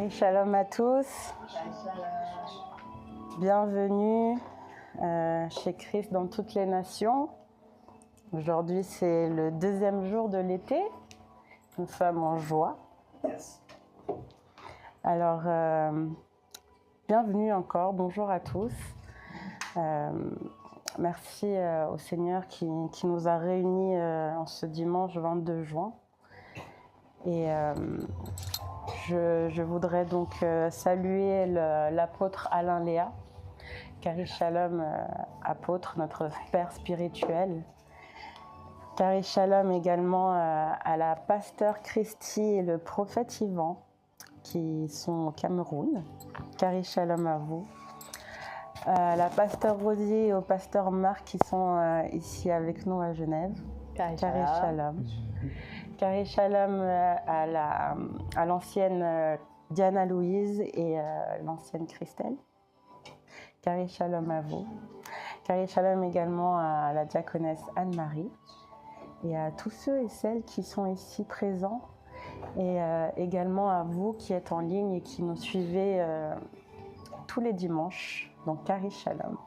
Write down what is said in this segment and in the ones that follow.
Cari Shalom à tous. Bienvenue chez Christ dans toutes les nations. Aujourd'hui, c'est le deuxième jour de l'été. Nous sommes en joie. Alors, bienvenue encore. Bonjour à tous. Merci au Seigneur qui nous a réunis en ce dimanche 22 juin. Et je voudrais donc saluer l'apôtre Alain Léa, Cari Shalom apôtre, notre père spirituel. Cari Shalom également à la pasteur Christy et le prophète Yvan qui sont au Cameroun. Cari Shalom à vous. La pasteur Rosie et au pasteur Marc qui sont ici avec nous à Genève. Cari Shalom. Cari Shalom à l'ancienne Diana Louise et l'ancienne Christelle. Cari Shalom à vous. Cari Shalom également à la diaconesse Anne-Marie et à tous ceux et celles qui sont ici présents et également à vous qui êtes en ligne et qui nous suivez tous les dimanches. Donc Cari Shalom.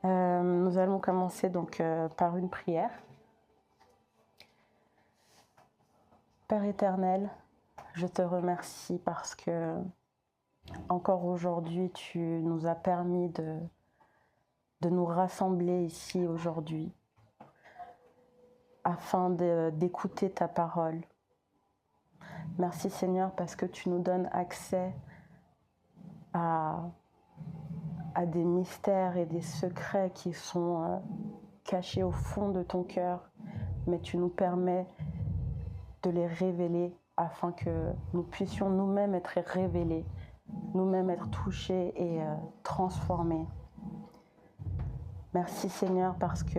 Nous allons commencer donc par une prière. Père éternel, je te remercie parce que encore aujourd'hui tu nous as permis de nous rassembler ici aujourd'hui afin d'écouter ta parole. Merci Seigneur parce que tu nous donnes accès à des mystères et des secrets qui sont cachés au fond de ton cœur, mais tu nous permets de les révéler afin que nous puissions nous-mêmes être révélés, nous-mêmes être touchés et transformés. Merci Seigneur parce que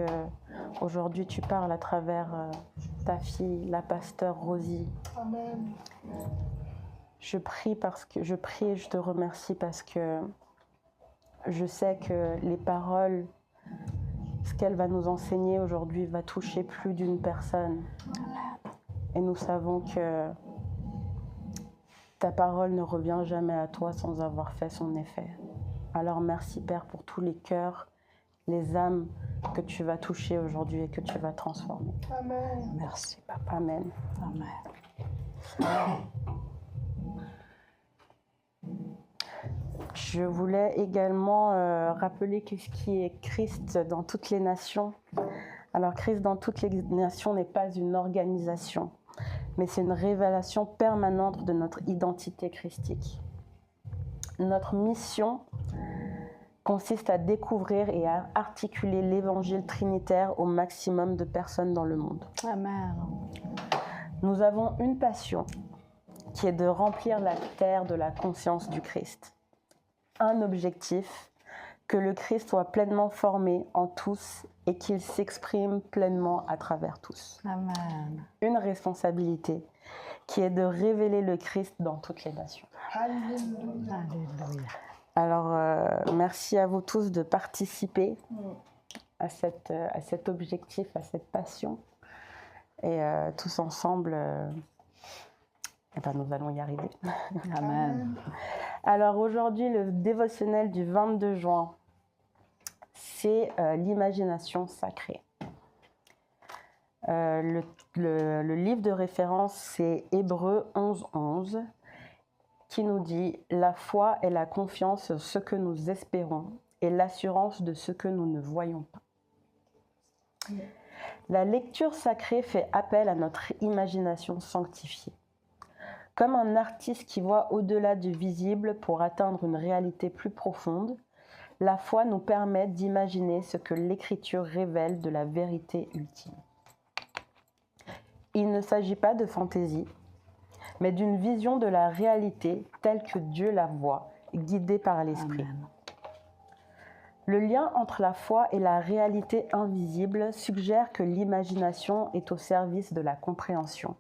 aujourd'hui tu parles à travers ta fille, la pasteur Rosie. Amen. Je prie et je te remercie parce que je sais que les paroles, ce qu'elle va nous enseigner aujourd'hui va toucher plus d'une personne. Et nous savons que ta parole ne revient jamais à toi sans avoir fait son effet. Alors merci Père pour tous les cœurs, les âmes que tu vas toucher aujourd'hui et que tu vas transformer. Amen. Merci Papa. Amen. Amen. Je voulais également rappeler qu'est-ce qui est Christ dans toutes les nations. Alors Christ dans toutes les nations n'est pas une organisation, mais c'est une révélation permanente de notre identité christique. Notre mission consiste à découvrir et à articuler l'évangile trinitaire au maximum de personnes dans le monde. Amen. Nous avons une passion qui est de remplir la terre de la conscience du Christ. Un objectif, que le Christ soit pleinement formé en tous et qu'il s'exprime pleinement à travers tous. Amen. Une responsabilité qui est de révéler le Christ dans toutes les nations. Alléluia. Alors, merci à vous tous de participer à cet objectif, à cette passion. Et tous ensemble, nous allons y arriver. Amen. Alors aujourd'hui, le dévotionnel du 22 juin, c'est l'imagination sacrée. Le livre de référence, c'est Hébreux 11:11, qui nous dit « La foi est la confiance en ce que nous espérons et l'assurance de ce que nous ne voyons pas. » La lecture sacrée fait appel à notre imagination sanctifiée. Comme un artiste qui voit au-delà du visible pour atteindre une réalité plus profonde, la foi nous permet d'imaginer ce que l'Écriture révèle de la vérité ultime. Il ne s'agit pas de fantaisie, mais d'une vision de la réalité telle que Dieu la voit, guidée par l'Esprit. Amen. Le lien entre la foi et la réalité invisible suggère que l'imagination est au service de la compréhension.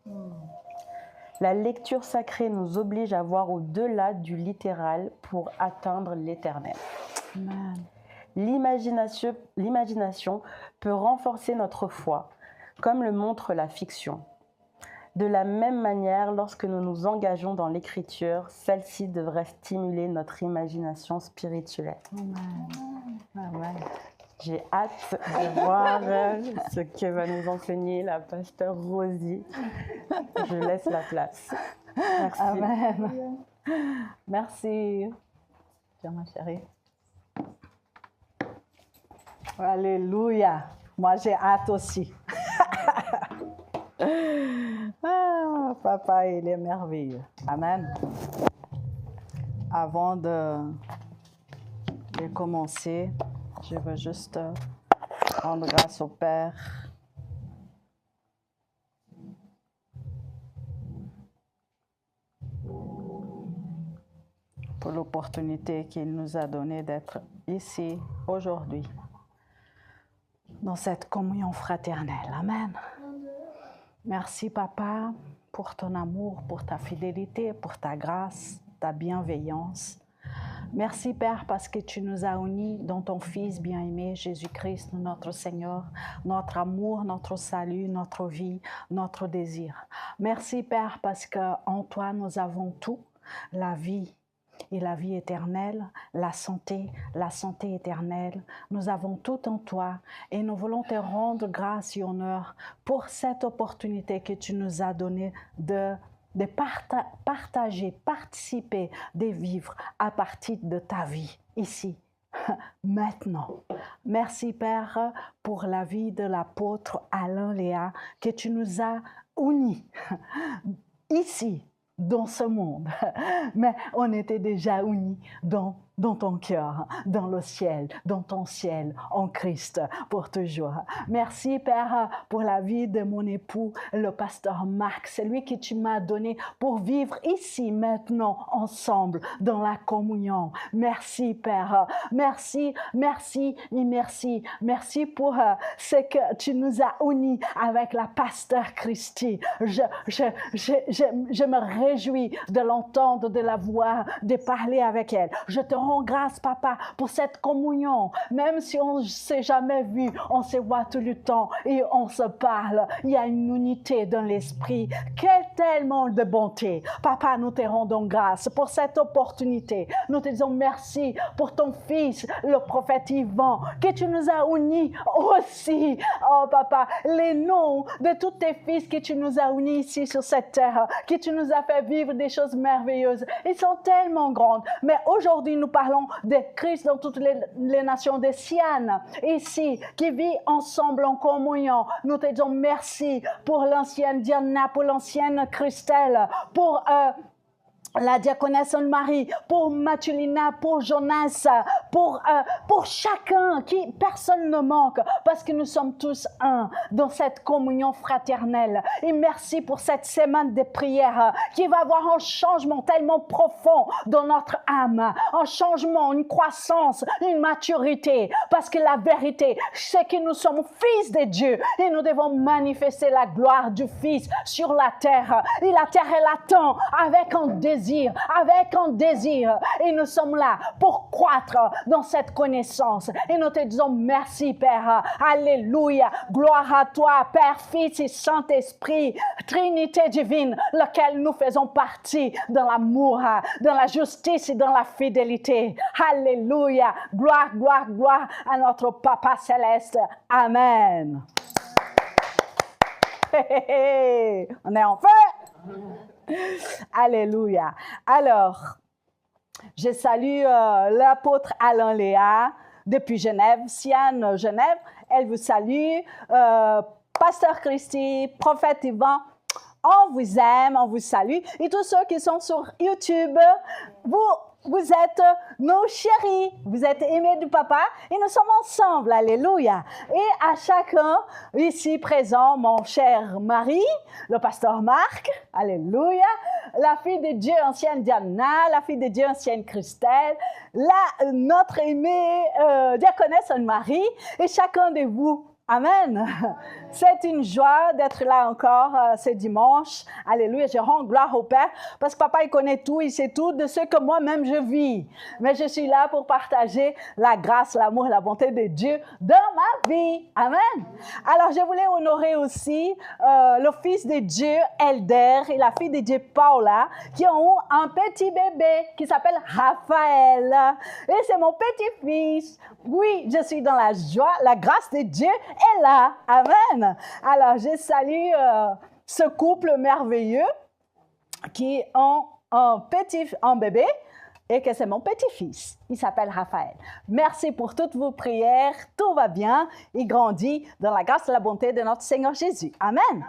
La lecture sacrée nous oblige à voir au-delà du littéral pour atteindre l'éternel. L'imagination peut renforcer notre foi, comme le montre la fiction. De la même manière, lorsque nous nous engageons dans l'écriture, celle-ci devrait stimuler notre imagination spirituelle. Amen. J'ai hâte de voir ce que va nous enseigner la pasteur Rosie. Je laisse la place. Merci. Amen. Merci. Tiens, ma chérie. Alléluia. Moi, j'ai hâte aussi. Ah, papa, il est merveilleux. Amen. Avant de commencer, je veux juste rendre grâce au Père. Pour l'opportunité qu'il nous a donnée d'être ici aujourd'hui, dans cette communion fraternelle. Amen. Merci, Papa, pour ton amour, pour ta fidélité, pour ta grâce, ta bienveillance. Merci, Père, parce que tu nous as unis dans ton Fils bien-aimé, Jésus-Christ, notre Seigneur, notre amour, notre salut, notre vie, notre désir. Merci, Père, parce qu'en toi, nous avons tout, la vie et la vie éternelle, la santé éternelle. Nous avons tout en toi et nous voulons te rendre grâce et honneur pour cette opportunité que tu nous as donnée de partager, participer, de vivre à partir de ta vie ici, maintenant. Merci, Père, pour la vie de l'apôtre Alain Léa, que tu nous as unis ici, dans ce monde, mais on était déjà unis dans ton cœur, dans le ciel, dans ton ciel, en Christ, pour toujours. Merci, Père, pour la vie de mon époux, le pasteur Marc, celui que tu m'as donné pour vivre ici, maintenant, ensemble, dans la communion. Merci, Père. Merci, merci et merci. Merci pour ce que tu nous as unis avec la pasteur Christy. Je me réjouis de l'entendre, de la voir, de parler avec elle. Je te rends grâce, Papa, pour cette communion. Même si on ne s'est jamais vu, on se voit tout le temps et on se parle. Il y a une unité dans l'esprit. Quel tellement de bonté. Papa, nous te rendons grâce pour cette opportunité. Nous te disons merci pour ton fils, le prophète Yvan, que tu nous as unis aussi. Oh, Papa, les noms de tous tes fils que tu nous as unis ici sur cette terre, que tu nous as fait vivre des choses merveilleuses. Ils sont tellement grandes. Mais aujourd'hui, nous parlons de Christ dans toutes les nations, de Siane, ici, qui vit ensemble en communion. Nous te disons merci pour l'ancienne Diana, pour l'ancienne Christelle, pour la diaconesse Anne-Marie, pour Mathulina, pour Jonas, pour chacun, personne ne manque, parce que nous sommes tous un dans cette communion fraternelle. Et merci pour cette semaine de prière qui va avoir un changement tellement profond dans notre âme, un changement, une croissance, une maturité, parce que la vérité, c'est que nous sommes fils de Dieu et nous devons manifester la gloire du Fils sur la terre. Et la terre, elle attend avec un désir, et nous sommes là pour croître dans cette connaissance et nous te disons merci, Père. Alléluia, gloire à toi, Père, Fils et Saint-Esprit, Trinité divine, laquelle nous faisons partie dans l'amour, dans la justice et dans la fidélité. Alléluia, gloire, gloire, gloire à notre Papa Céleste. Amen. On est en feu. Alléluia. Alors, je salue l'apôtre Alain Léa depuis Genève, Siane, Genève. Elle vous salue. Pasteur Christy, prophète Yvan, on vous aime, on vous salue. Et tous ceux qui sont sur YouTube, vous êtes nos chéris, vous êtes aimés du Papa et nous sommes ensemble, alléluia. Et à chacun ici présent, mon cher mari, le pasteur Marc, alléluia, la fille de Dieu ancienne Diana, la fille de Dieu ancienne Christelle, notre aimée diaconesse Anne-Marie et chacun de vous Amen. C'est une joie d'être là encore ce dimanche. Alléluia. Je rends gloire au Père parce que Papa, il connaît tout, il sait tout de ce que moi-même je vis. Mais je suis là pour partager la grâce, l'amour et la bonté de Dieu dans ma vie. Amen. Alors, je voulais honorer aussi le fils de Dieu, Elder, et la fille de Dieu, Paula, qui ont un petit bébé qui s'appelle Raphaël. Et c'est mon petit-fils. Oui, je suis dans la joie, la grâce de Dieu est là. Amen. Alors, je salue ce couple merveilleux qui ont un bébé et que c'est mon petit-fils. Il s'appelle Raphaël. Merci pour toutes vos prières. Tout va bien. Il grandit dans la grâce et la bonté de notre Seigneur Jésus. Amen.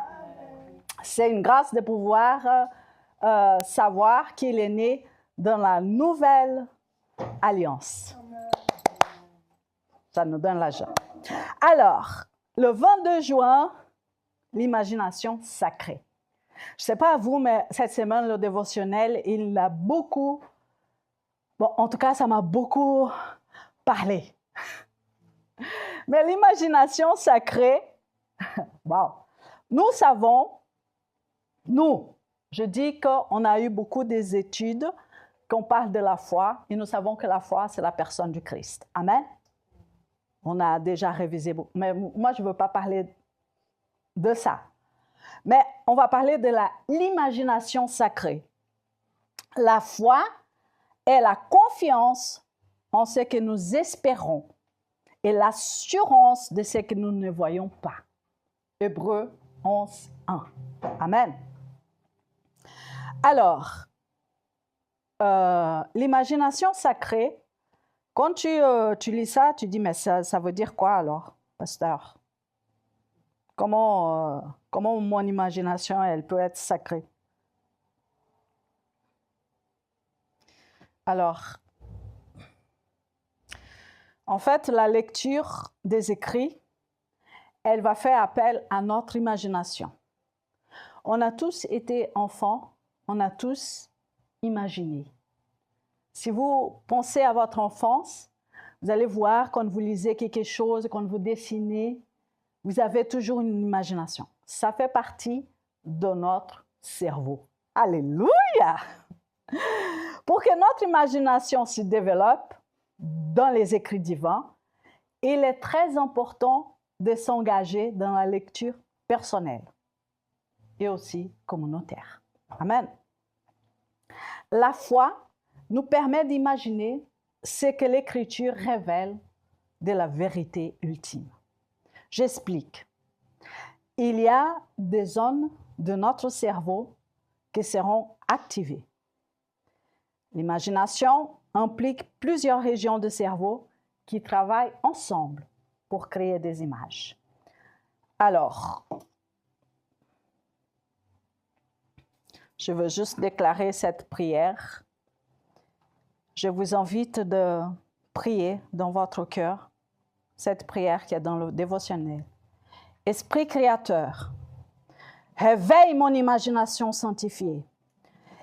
C'est une grâce de pouvoir savoir qu'il est né dans la nouvelle alliance. Ça nous donne la joie. Alors, le 22 juin, l'imagination sacrée. Je ne sais pas à vous, mais cette semaine, le dévotionnel, il a beaucoup... Bon, en tout cas, ça m'a beaucoup parlé. Mais l'imagination sacrée, wow. Nous savons, je dis qu'on a eu beaucoup des études, qu'on parle de la foi, et nous savons que la foi, c'est la personne du Christ. Amen. On a déjà révisé beaucoup. Mais moi, je ne veux pas parler de ça. Mais on va parler de l'imagination sacrée. La foi est la confiance en ce que nous espérons et l'assurance de ce que nous ne voyons pas. Hébreux 11, 1. Amen. Alors, l'imagination sacrée, quand tu lis ça, tu dis, mais ça veut dire quoi alors, pasteur? Comment mon imagination, elle peut être sacrée? Alors, en fait, la lecture des écrits, elle va faire appel à notre imagination. On a tous été enfants, on a tous imaginé. Si vous pensez à votre enfance, vous allez voir quand vous lisez quelque chose, quand vous dessinez, vous avez toujours une imagination. Ça fait partie de notre cerveau. Alléluia! Pour que notre imagination se développe dans les écrits divins, il est très important de s'engager dans la lecture personnelle et aussi communautaire. Amen. La foi nous permet d'imaginer ce que l'Écriture révèle de la vérité ultime. J'explique. Il y a des zones de notre cerveau qui seront activées. L'imagination implique plusieurs régions du cerveau qui travaillent ensemble pour créer des images. Alors, je veux juste déclarer cette prière. Je vous invite de prier dans votre cœur cette prière qui est dans le dévotionnel. Esprit créateur, réveille mon imagination sanctifiée.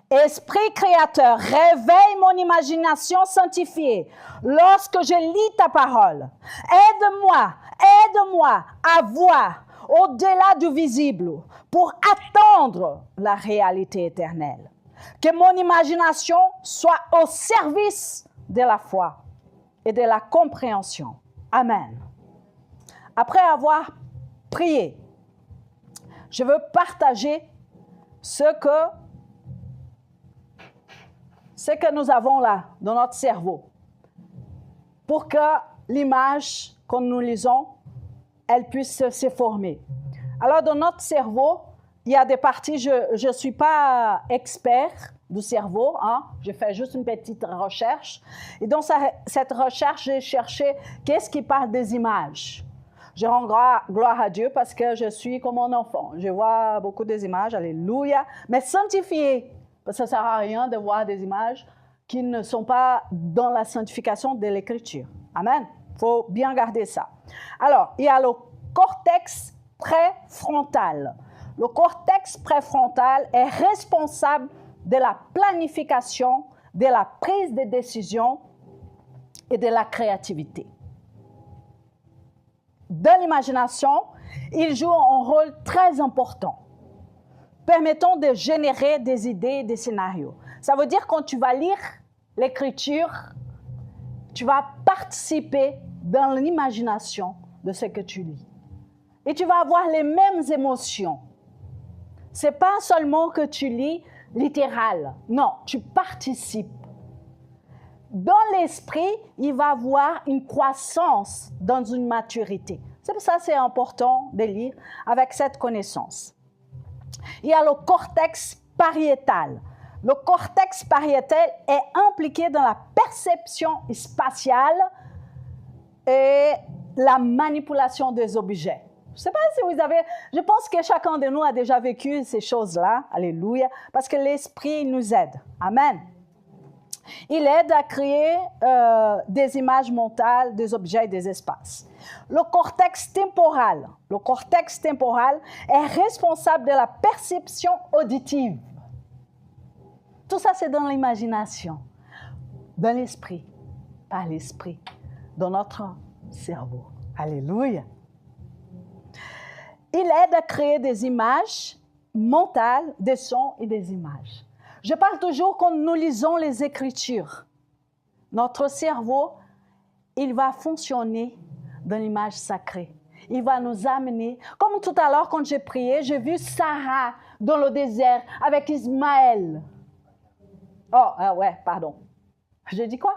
Esprit créateur, réveille mon imagination sanctifiée lorsque je lis ta parole. Aide-moi à voir au-delà du visible pour attendre la réalité éternelle. Que mon imagination soit au service de la foi et de la compréhension. Amen. Après avoir prié, je veux partager ce que nous avons là dans notre cerveau pour que l'image que nous lisons, elle puisse se former. Alors, dans notre cerveau, il y a des parties, je ne suis pas expert du cerveau, hein? Je fais juste une petite recherche. Et dans cette recherche, j'ai cherché qu'est-ce qui parle des images. Je rends gloire à Dieu parce que je suis comme un enfant. Je vois beaucoup des images, alléluia, mais sanctifiées. Parce que ça ne sert à rien de voir des images qui ne sont pas dans la sanctification de l'Écriture. Amen. Il faut bien garder ça. Alors, il y a le cortex préfrontal. Le cortex préfrontal est responsable de la planification, de la prise de décision et de la créativité. dans l'imagination, il joue un rôle très important, permettant de générer des idées, des scénarios. Ça veut dire quand tu vas lire l'écriture, tu vas participer dans l'imagination de ce que tu lis. Et tu vas avoir les mêmes émotions. Ce n'est pas seulement que tu lis littéral. Non, tu participes. Dans l'esprit, il va y avoir une croissance dans une maturité. C'est pour ça que c'est important de lire avec cette connaissance. Il y a le cortex pariétal. Le cortex pariétal est impliqué dans la perception spatiale et la manipulation des objets. Je ne sais pas si vous avez... Je pense que chacun de nous a déjà vécu ces choses-là. Alléluia. Parce que l'esprit nous aide. Amen. Il aide à créer des images mentales, des objets et des espaces. Le cortex temporal est responsable de la perception auditive. Tout ça, c'est dans l'imagination, dans l'esprit, par l'esprit, dans notre cerveau. Alléluia. Il aide à créer des images mentales, des sons et des images. Je parle toujours quand nous lisons les Écritures. Notre cerveau, il va fonctionner dans l'image sacrée. Il va nous amener, comme tout à l'heure quand j'ai prié, j'ai vu Sarah dans le désert avec Ismaël. Oh, ouais, pardon. J'ai dit quoi?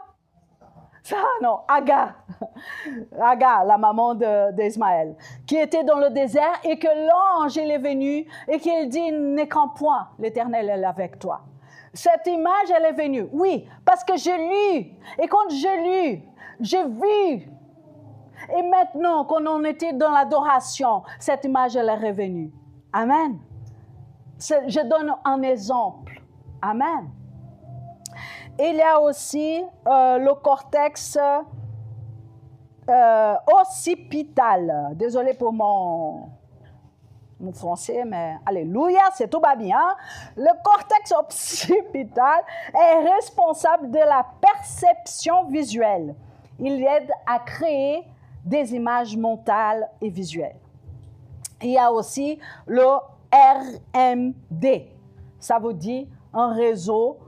Ça, non, Agar. Agar, la maman d'Ismaël, qui était dans le désert et que l'ange il est venu et qu'il dit, n'aie qu'un point, l'Éternel est avec toi. Cette image, elle est venue. Oui, parce que j'ai lu. Et quand j'ai lu, j'ai vu. Et maintenant, quand on était dans l'adoration, cette image, elle est revenue. Amen. Je donne un exemple. Amen. Il y a aussi le cortex occipital. Désolé pour mon français, mais alléluia, c'est tout va bien. Le cortex occipital est responsable de la perception visuelle. Il aide à créer des images mentales et visuelles. Il y a aussi le RMD. Ça veut dire un réseau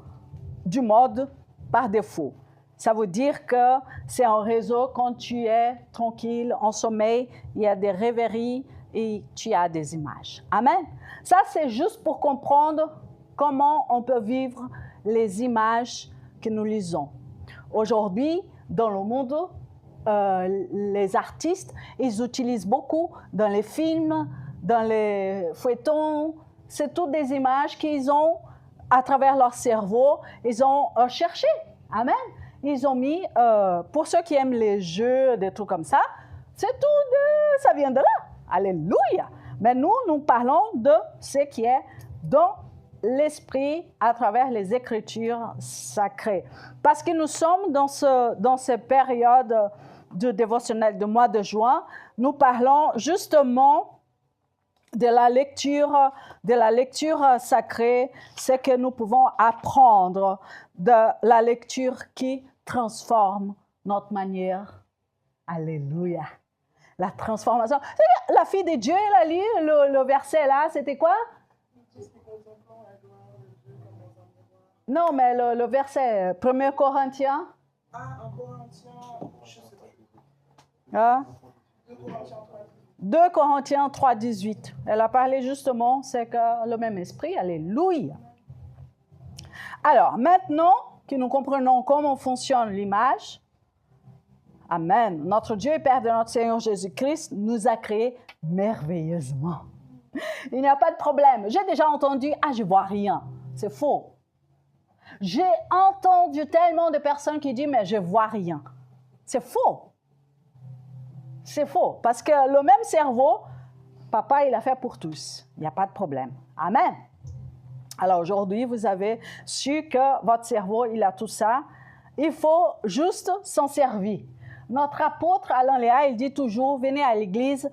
du mode par défaut. Ça veut dire que c'est un réseau quand tu es tranquille, en sommeil, il y a des rêveries et tu as des images. Amen. Ça, c'est juste pour comprendre comment on peut vivre les images que nous lisons. Aujourd'hui, dans le monde, les artistes, ils utilisent beaucoup dans les films, dans les feuilletons. C'est toutes des images qu'ils ont à travers leur cerveau, ils ont cherché. Amen. Ils ont mis, pour ceux qui aiment les jeux, des trucs comme ça, c'est tout, ça vient de là. Alléluia. Mais nous parlons de ce qui est dans l'esprit à travers les Écritures sacrées. Parce que nous sommes dans cette période de dévotionnel du mois de juin, nous parlons justement de la lecture sacrée, c'est que nous pouvons apprendre de la lecture qui transforme notre manière. Alléluia. La transformation. La fille de Dieu, elle a lu le verset là, c'était quoi? Non, mais le verset, 1 Corinthiens. Ah, 1 Corinthiens, je sais pas. Ah? 2 Corinthiens 3, 18. Elle a parlé justement, c'est que le même esprit, alléluia. Alors, maintenant que nous comprenons comment fonctionne l'image, amen, notre Dieu et Père de notre Seigneur Jésus-Christ nous a créés merveilleusement. Il n'y a pas de problème. J'ai déjà entendu, je ne vois rien. C'est faux. J'ai entendu tellement de personnes qui disent, mais je ne vois rien. C'est faux. C'est faux, parce que le même cerveau, papa, il a fait pour tous. Il n'y a pas de problème. Amen. Alors aujourd'hui, vous avez su que votre cerveau, il a tout ça. Il faut juste s'en servir. Notre apôtre Alain Léa, il dit toujours, venez à l'église,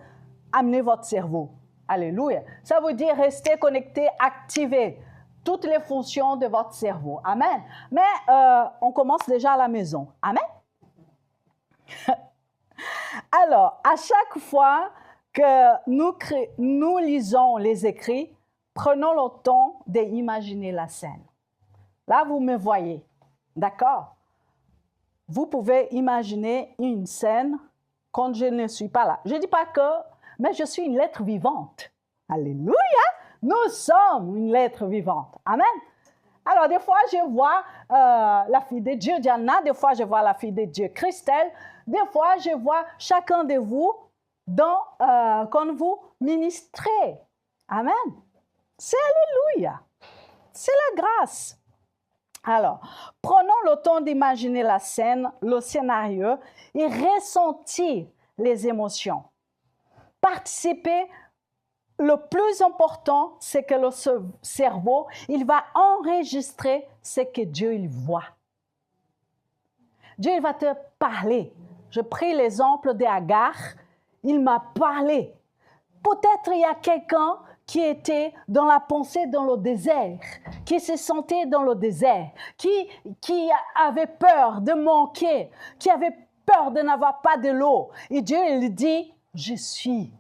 amenez votre cerveau. Alléluia. Ça veut dire rester connecté, activer toutes les fonctions de votre cerveau. Amen. Mais on commence déjà à la maison. Amen. Alors, à chaque fois que nous lisons les écrits, prenons le temps d'imaginer la scène. Là, vous me voyez, d'accord? Vous pouvez imaginer une scène quand je ne suis pas là. Je ne dis pas que, mais je suis une lettre vivante. Alléluia! Nous sommes une lettre vivante. Amen. Alors, des fois, je vois la fille de Dieu, Diana. Des fois, je vois la fille de Dieu, Christelle. Des fois, je vois chacun de vous quand vous ministrez. Amen. C'est Alléluia. C'est la grâce. Alors, prenons le temps d'imaginer la scène, le scénario et ressentir les émotions. Participer. Le plus important, c'est que le cerveau, il va enregistrer ce que Dieu il voit. Dieu il va te parler. Je pris l'exemple d'Agar. Il m'a parlé. Peut-être il y a quelqu'un qui était dans la pensée dans le désert, qui se sentait dans le désert, qui avait peur de manquer, qui avait peur de n'avoir pas de l'eau. Et Dieu il dit, je suis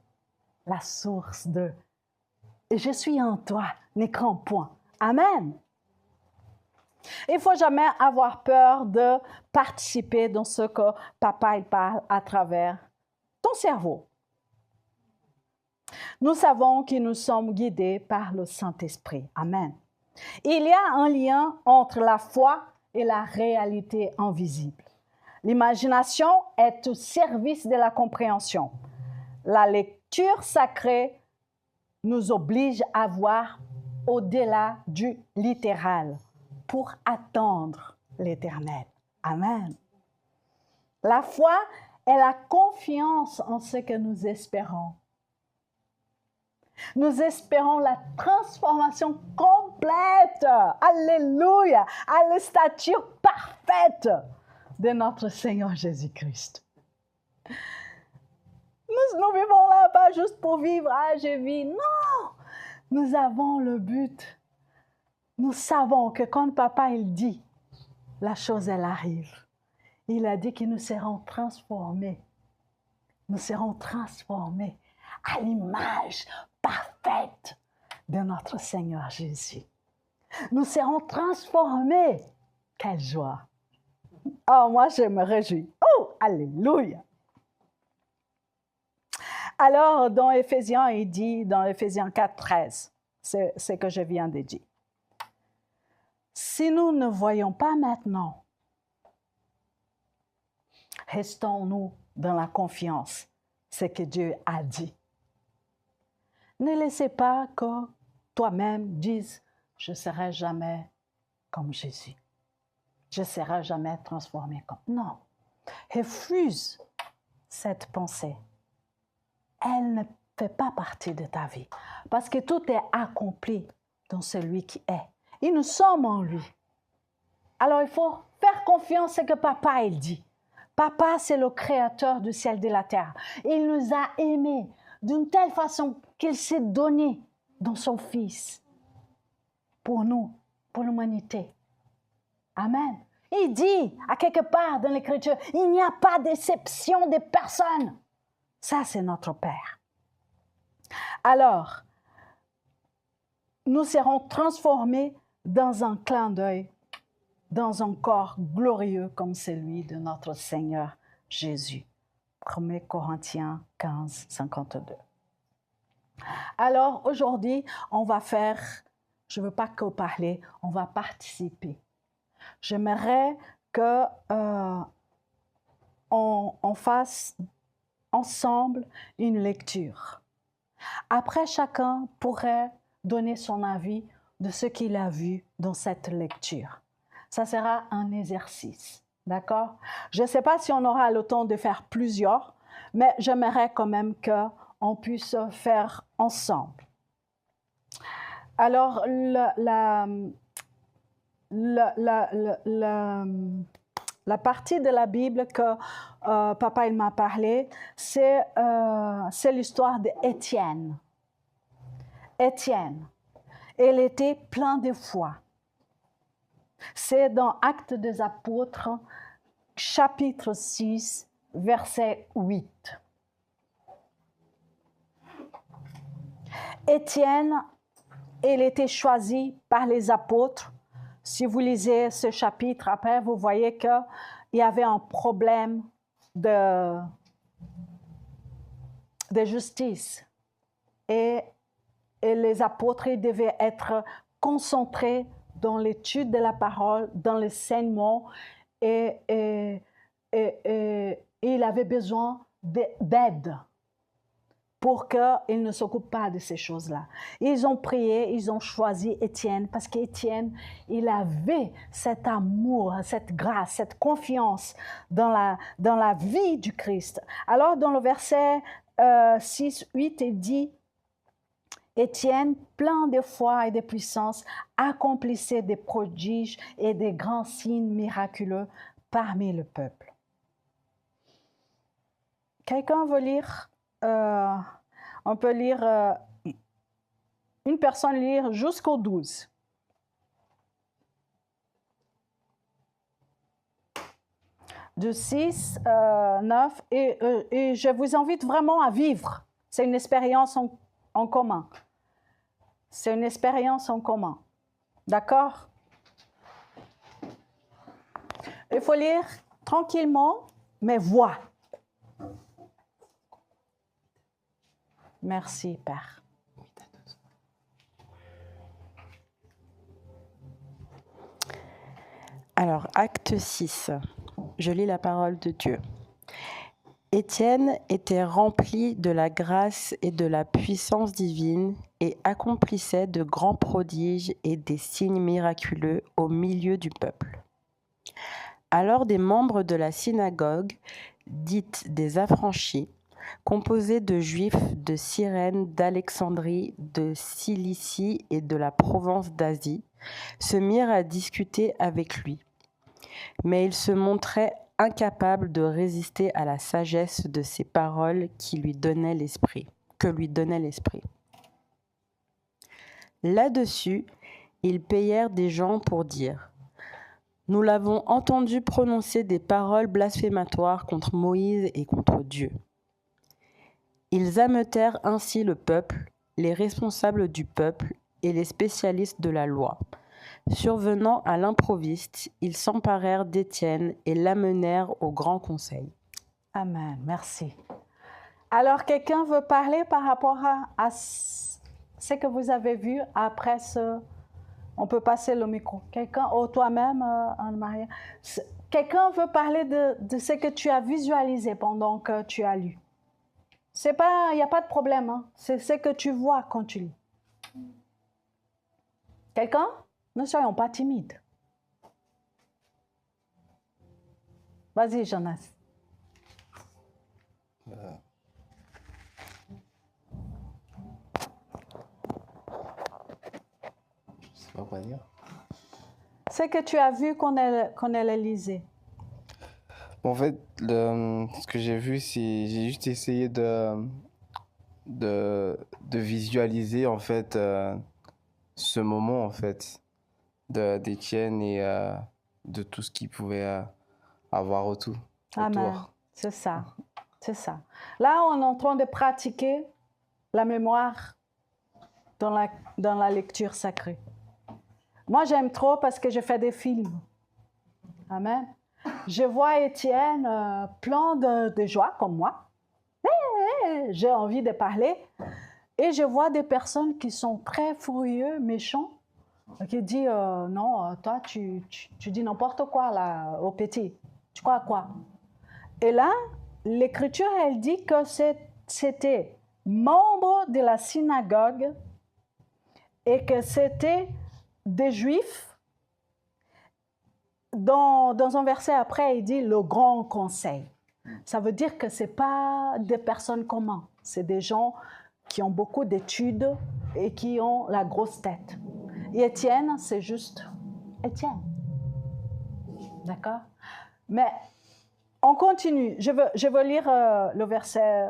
la source de... Et je suis en toi, ne crains point. Amen. Il ne faut jamais avoir peur de participer dans ce que papa il parle à travers ton cerveau. Nous savons que nous sommes guidés par le Saint-Esprit. Amen. Il y a un lien entre la foi et la réalité invisible. L'imagination est au service de la compréhension. La lecture sacrée nous oblige à voir au-delà du littéral pour attendre l'éternel. Amen. La foi est la confiance en ce que nous espérons. Nous espérons la transformation complète, alléluia, à la stature parfaite de notre Seigneur Jésus-Christ. Nous vivons là pas juste pour vivre, je vis. Non, nous avons le but. Nous savons que quand papa il dit, la chose elle arrive. Il a dit que nous serons transformés. Nous serons transformés à l'image parfaite de notre Seigneur Jésus. Nous serons transformés. Quelle joie! Oh, moi je me réjouis. Oh, alléluia! Alors, dans Éphésiens, il dit, dans Éphésiens 4, 13, c'est ce que je viens de dire. Si nous ne voyons pas maintenant, restons-nous dans la confiance, ce que Dieu a dit. Ne laissez pas que toi-même dises, je ne serai jamais comme Jésus. Je ne serai jamais transformé comme... Non, refuse cette pensée. Elle ne fait pas partie de ta vie. Parce que tout est accompli dans celui qui est. Et nous sommes en lui. Alors il faut faire confiance à ce que papa il dit. Papa, c'est le créateur du ciel et de la terre. Il nous a aimés d'une telle façon qu'il s'est donné dans son Fils pour nous, pour l'humanité. Amen. Il dit, à quelque part dans l'Écriture, il n'y a pas d'exception de personne. Ça, c'est notre Père. Alors, nous serons transformés dans un clin d'œil, dans un corps glorieux comme celui de notre Seigneur Jésus. 1 Corinthiens 15, 52. Alors, aujourd'hui, on va faire, je ne veux pas que parler, on va participer. J'aimerais que on fasse ensemble une lecture. Après, chacun pourrait donner son avis de ce qu'il a vu dans cette lecture. Ça sera un exercice, d'accord? Je ne sais pas si on aura le temps de faire plusieurs, mais j'aimerais quand même qu'on puisse faire ensemble. Alors, la partie de la Bible que papa il m'a parlé, c'est l'histoire d'Étienne. Étienne, il était plein de foi. C'est dans Actes des Apôtres, chapitre 6, verset 8. Étienne, il était choisi par les apôtres. Si vous lisez ce chapitre après, vous voyez qu'il y avait un problème de justice. Et les apôtres devaient être concentrés dans l'étude de la parole, dans l'enseignement, et il avait besoin d'aide pour qu'il ne s'occupe pas de ces choses-là. Ils ont prié, ils ont choisi Étienne, parce qu'Étienne, il avait cet amour, cette grâce, cette confiance dans la vie du Christ. Alors, dans le verset 6, 8, il dit, Étienne, plein de foi et de puissance, accomplissait des prodiges et des grands signes miraculeux parmi le peuple. Quelqu'un veut lire, on peut lire, une personne lire jusqu'au 12. De 6, 9, et je vous invite vraiment à vivre. C'est une expérience en commun. C'est une expérience en commun. D'accord? Il faut lire tranquillement, mais voix. Merci, Père. Alors, acte 6, je lis la parole de Dieu. Étienne était rempli de la grâce et de la puissance divine et accomplissait de grands prodiges et des signes miraculeux au milieu du peuple. Alors des membres de la synagogue, dite des affranchis, composée de Juifs de Cyrène, d'Alexandrie, de Cilicie et de la province d'Asie, se mirent à discuter avec lui. Mais il se montrait incapable de résister à la sagesse de ces paroles que lui donnait l'esprit. Là-dessus, ils payèrent des gens pour dire « Nous l'avons entendu prononcer des paroles blasphématoires contre Moïse et contre Dieu. » Ils ameutèrent ainsi le peuple, les responsables du peuple et les spécialistes de la loi. Survenant à l'improviste, ils s'emparèrent d'Étienne et l'amenèrent au grand conseil. Amen, merci. Alors, quelqu'un veut parler par rapport à ce que vous avez vu après ce... On peut passer le micro. Quelqu'un, ou toi-même, Anne-Marie, quelqu'un veut parler de ce que tu as visualisé pendant que tu as lu. Il n'y a pas de problème, hein? C'est ce que tu vois quand tu lis. Quelqu'un? Ne soyons pas timides. Vas-y, Jonas. Je sais pas quoi dire. Ce que tu as vu quand elle lisait. En fait, ce que j'ai vu, c'est j'ai juste essayé de visualiser en fait ce moment en fait d'Étienne et de tout ce qu'il pouvait avoir autour. Amen. C'est ça. C'est ça. Là, on est en train de pratiquer la mémoire dans la lecture sacrée. Moi, j'aime trop parce que je fais des films. Amen. Je vois Étienne plein de joie comme moi. J'ai envie de parler. Et je vois des personnes qui sont très furieux, méchants, qui disent non, toi, tu dis n'importe quoi là, au petit. Tu crois à quoi? Et là, l'Écriture, elle dit que c'était membre de la synagogue et que c'était des Juifs. Dans un verset après, il dit le grand conseil. Ça veut dire que ce n'est pas des personnes communes. C'est des gens qui ont beaucoup d'études et qui ont la grosse tête. Et Étienne, c'est juste Étienne. D'accord? Mais on continue. Je veux lire le verset.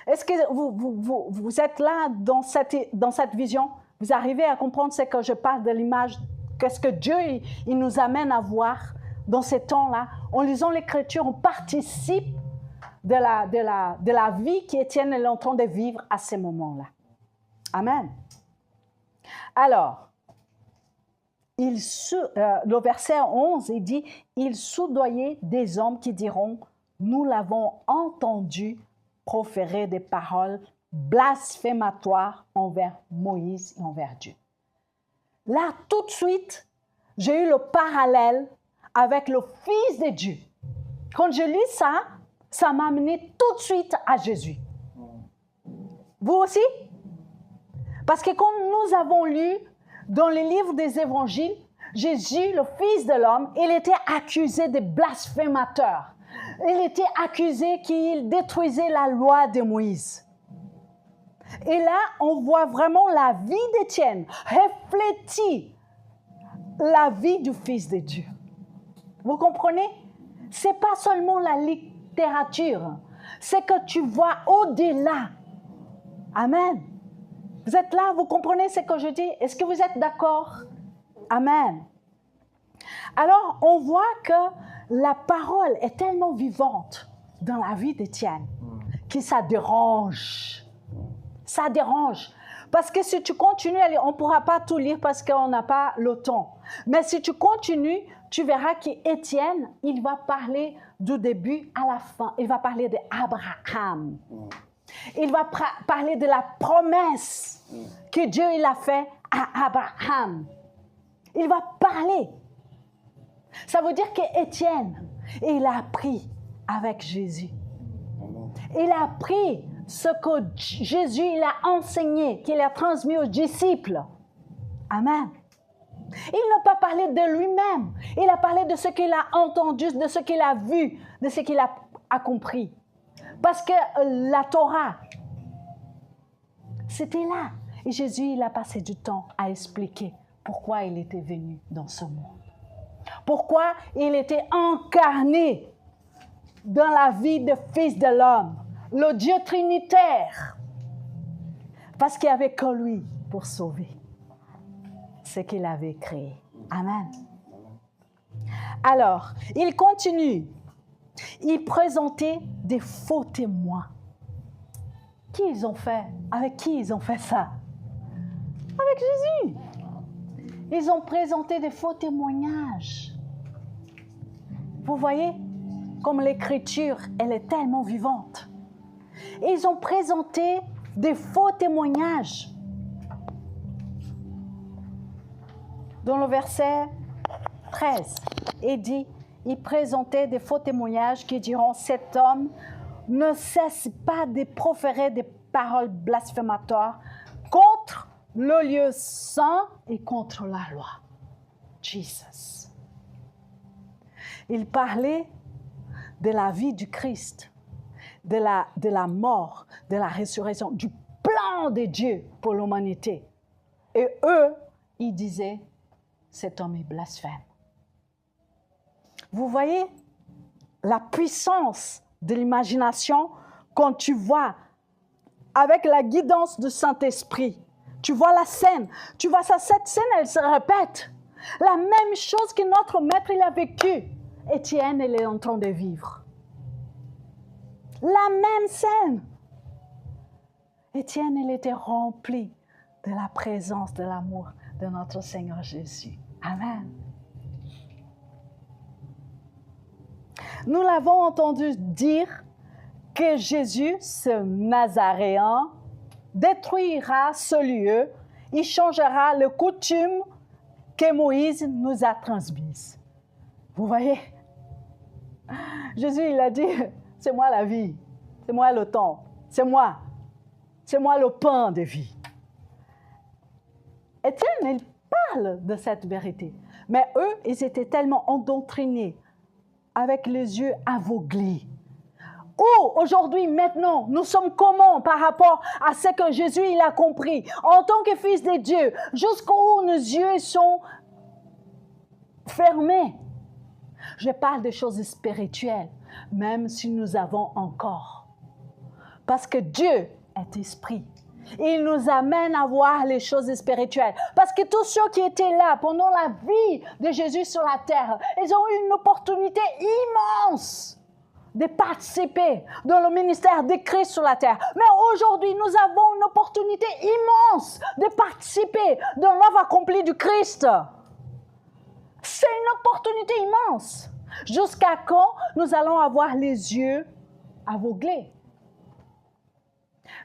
Est-ce que vous êtes là dans cette vision? Vous arrivez à comprendre ce que je parle de l'image? Qu'est-ce que Dieu il nous amène à voir dans ces temps-là? En lisant l'Écriture, on participe de la vie qu'Étienne est en train de vivre à ces moments-là. Amen. Alors, le verset 11, il dit, « Il soudoyait des hommes qui diront, nous l'avons entendu proférer des paroles blasphématoires envers Moïse et envers Dieu. » Là, tout de suite, j'ai eu le parallèle avec le Fils de Dieu. Quand je lis ça, ça m'a amené tout de suite à Jésus. Vous aussi? Parce que quand nous avons lu dans les livres des évangiles, Jésus, le Fils de l'homme, il était accusé de blasphémateur. Il était accusé qu'il détruisait la loi de Moïse. Et là, on voit vraiment la vie d'Étienne refléter la vie du Fils de Dieu. Vous comprenez? Ce n'est pas seulement la littérature, c'est que tu vois au-delà. Amen. Vous êtes là, vous comprenez ce que je dis? Est-ce que vous êtes d'accord? Amen. Alors, on voit que la parole est tellement vivante dans la vie d'Étienne que ça dérange. Ça dérange. Parce que si tu continues, on ne pourra pas tout lire parce qu'on n'a pas le temps. Mais si tu continues, tu verras qu'Étienne, il va parler du début à la fin. Il va parler d'Abraham. Il va parler de la promesse que Dieu il a faite à Abraham. Il va parler. Ça veut dire qu'Étienne, il a appris avec Jésus. Il a appris ce que Jésus il a enseigné, qu'il a transmis aux disciples. Amen. Il n'a pas parlé de lui-même. Il a parlé de ce qu'il a entendu, de ce qu'il a vu, de ce qu'il a compris. Parce que la Torah, c'était là. Et Jésus, il a passé du temps à expliquer pourquoi il était venu dans ce monde. Pourquoi il était incarné dans la vie de Fils de l'homme, le Dieu trinitaire. Parce qu'il n'y avait que lui pour sauver ce qu'il avait créé. Amen. Alors, il continue. Il présentait des faux témoins. Qui ils ont fait? Avec qui ils ont fait ça? Avec Jésus. Ils ont présenté des faux témoignages. Vous voyez, comme l'écriture, elle est tellement vivante. Ils ont présenté des faux témoignages. Dans le verset 13, il dit, il présentait des faux témoignages qui diront, cet homme ne cesse pas de proférer des paroles blasphématoires contre le lieu saint et contre la loi. Jesus. Il parlait de la vie du Christ, de la mort, de la résurrection, du plan de Dieu pour l'humanité. Et eux, ils disaient, cet homme est blasphème. Vous voyez la puissance de l'imagination quand tu vois, avec la guidance du Saint-Esprit, tu vois la scène, tu vois ça, cette scène, elle se répète. La même chose que notre maître, il a vécu. Étienne, elle est en train de vivre. La même scène. Étienne, il était rempli de la présence, de l'amour de notre Seigneur Jésus. Amen. Nous l'avons entendu dire que Jésus, ce Nazaréen, détruira ce lieu, il changera les coutumes que Moïse nous a transmises. Vous voyez? Jésus, il a dit, c'est moi la vie, c'est moi le temps, c'est moi le pain de vie. Étienne, il parle de cette vérité. Mais eux, ils étaient tellement endoctrinés, avec les yeux aveuglés. Oh, aujourd'hui, maintenant, nous sommes comment par rapport à ce que Jésus il a compris en tant que fils de Dieu, jusqu'où nos yeux sont fermés. Je parle des choses spirituelles, même si nous avons encore. Parce que Dieu est esprit. Il nous amène à voir les choses spirituelles. Parce que tous ceux qui étaient là pendant la vie de Jésus sur la terre, ils ont eu une opportunité immense de participer dans le ministère de Christ sur la terre. Mais aujourd'hui, nous avons une opportunité immense de participer dans l'œuvre accomplie du Christ. C'est une opportunité immense. Jusqu'à quand nous allons avoir les yeux aveuglés?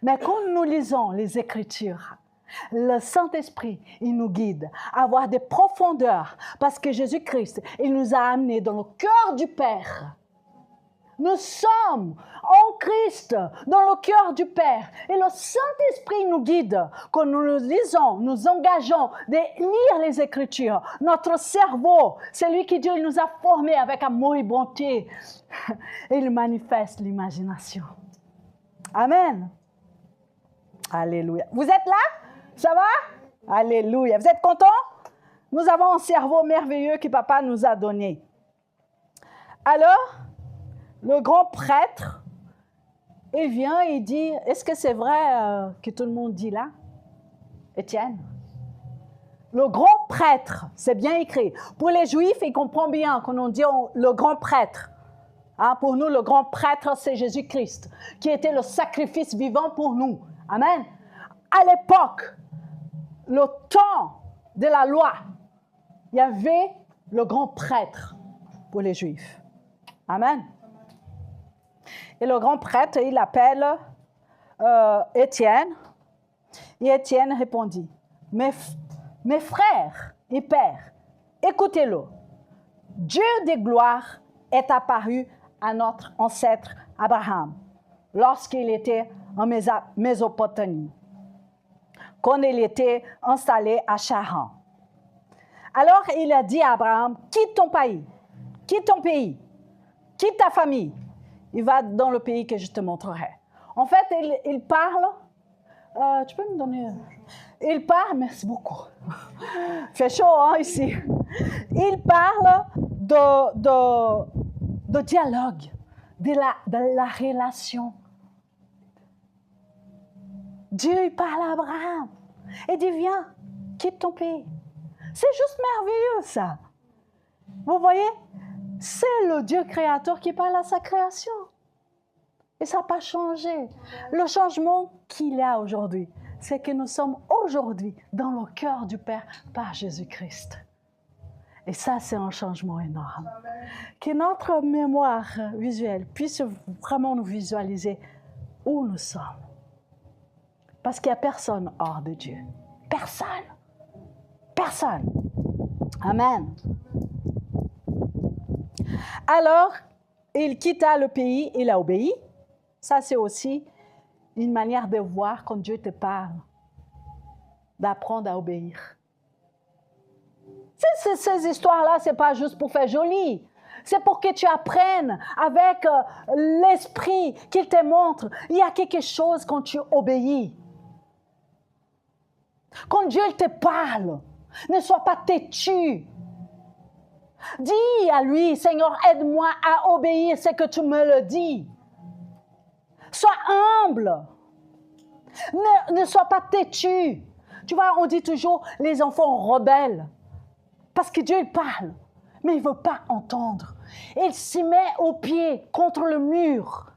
Mais quand nous lisons les Écritures, le Saint-Esprit, il nous guide à avoir des profondeurs parce que Jésus-Christ, il nous a amenés dans le cœur du Père. Nous sommes en Christ, dans le cœur du Père. Et le Saint-Esprit nous guide. Quand nous nous lisons, nous engageons de lire les Écritures. Notre cerveau, c'est lui qui Dieu nous a formés avec amour et bonté. Et il manifeste l'imagination. Amen. Alléluia. Vous êtes là? Ça va? Alléluia. Vous êtes contents? Nous avons un cerveau merveilleux que Papa nous a donné. Alors, le grand prêtre, il vient et dit, est-ce que c'est vrai que tout le monde dit là? Étienne? Le grand prêtre, c'est bien écrit. Pour les Juifs, ils comprennent bien quand on dit le grand prêtre. Hein, pour nous, le grand prêtre, c'est Jésus-Christ, qui était le sacrifice vivant pour nous. Amen. À l'époque, le temps de la loi, il y avait le grand prêtre pour les Juifs. Amen. Et le grand prêtre, il appelle Étienne. Et Étienne répondit, mes frères et pères, écoutez-le. Dieu de gloire est apparu à notre ancêtre Abraham lorsqu'il était en Mésopotamie, quand il était installé à Charan. Alors il a dit à Abraham, quitte ton pays, quitte ta famille. Il va dans le pays que je te montrerai. En fait, il parle, tu peux me donner... Il parle, merci beaucoup. Il fait chaud hein, ici. Il parle de dialogue, de la relation. Dieu il parle à Abraham et dit, viens, quitte ton pays. C'est juste merveilleux ça. Vous voyez? C'est le Dieu créateur qui parle à sa création. Et ça n'a pas changé. Le changement qu'il y a aujourd'hui, c'est que nous sommes aujourd'hui dans le cœur du Père par Jésus-Christ. Et ça, c'est un changement énorme. Que notre mémoire visuelle puisse vraiment nous visualiser où nous sommes. Parce qu'il n'y a personne hors de Dieu. Personne. Personne. Amen. Alors, il quitta le pays, il a obéi. Ça, c'est aussi une manière de voir quand Dieu te parle, d'apprendre à obéir. Ces histoires-là, ce n'est pas juste pour faire joli. C'est pour que tu apprennes avec l'esprit qu'il te montre. Il y a quelque chose quand tu obéis. Quand Dieu te parle, ne sois pas têtu. Dis à lui, Seigneur, aide-moi à obéir ce que tu me le dis. Sois humble. Ne sois pas têtu. Tu vois, on dit toujours, les enfants rebelles. Parce que Dieu, il parle, mais il ne veut pas entendre. Il s'y met au pied contre le mur.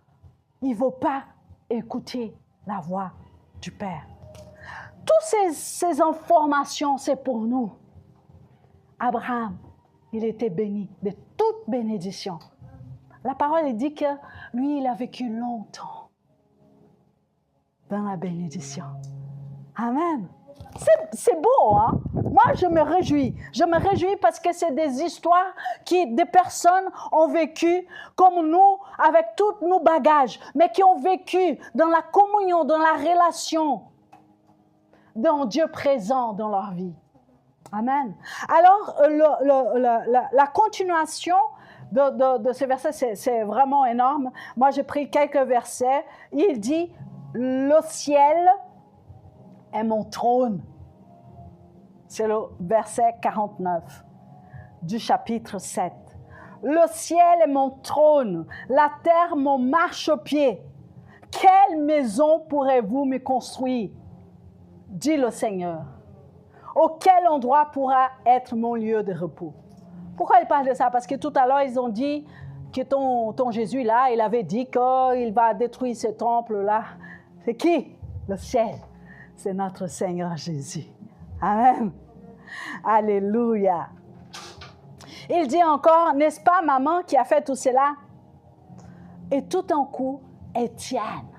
Il ne veut pas écouter la voix du Père. Toutes ces informations, c'est pour nous. Abraham, il était béni de toute bénédiction. La parole dit que lui, il a vécu longtemps dans la bénédiction. Amen. C'est beau, hein? Moi, je me réjouis. Je me réjouis parce que c'est des histoires que des personnes ont vécu comme nous, avec tous nos bagages, mais qui ont vécu dans la communion, dans la relation, dans Dieu présent dans leur vie. Amen. Alors, la continuation de ce verset, c'est vraiment énorme. Moi, j'ai pris quelques versets. Il dit, le ciel est mon trône. C'est le verset 49 du chapitre 7. Le ciel est mon trône, la terre mon marchepied. Quelle maison pourrez-vous me construire? Dit le Seigneur. Auquel endroit pourra être mon lieu de repos? Pourquoi il parle de ça? Parce que tout à l'heure, ils ont dit que ton Jésus là, il avait dit qu'il va détruire ce temple là. C'est qui? Le ciel. C'est notre Seigneur Jésus. Amen. Alléluia. Il dit encore, n'est-ce pas maman qui a fait tout cela? Et tout en coup, Étienne,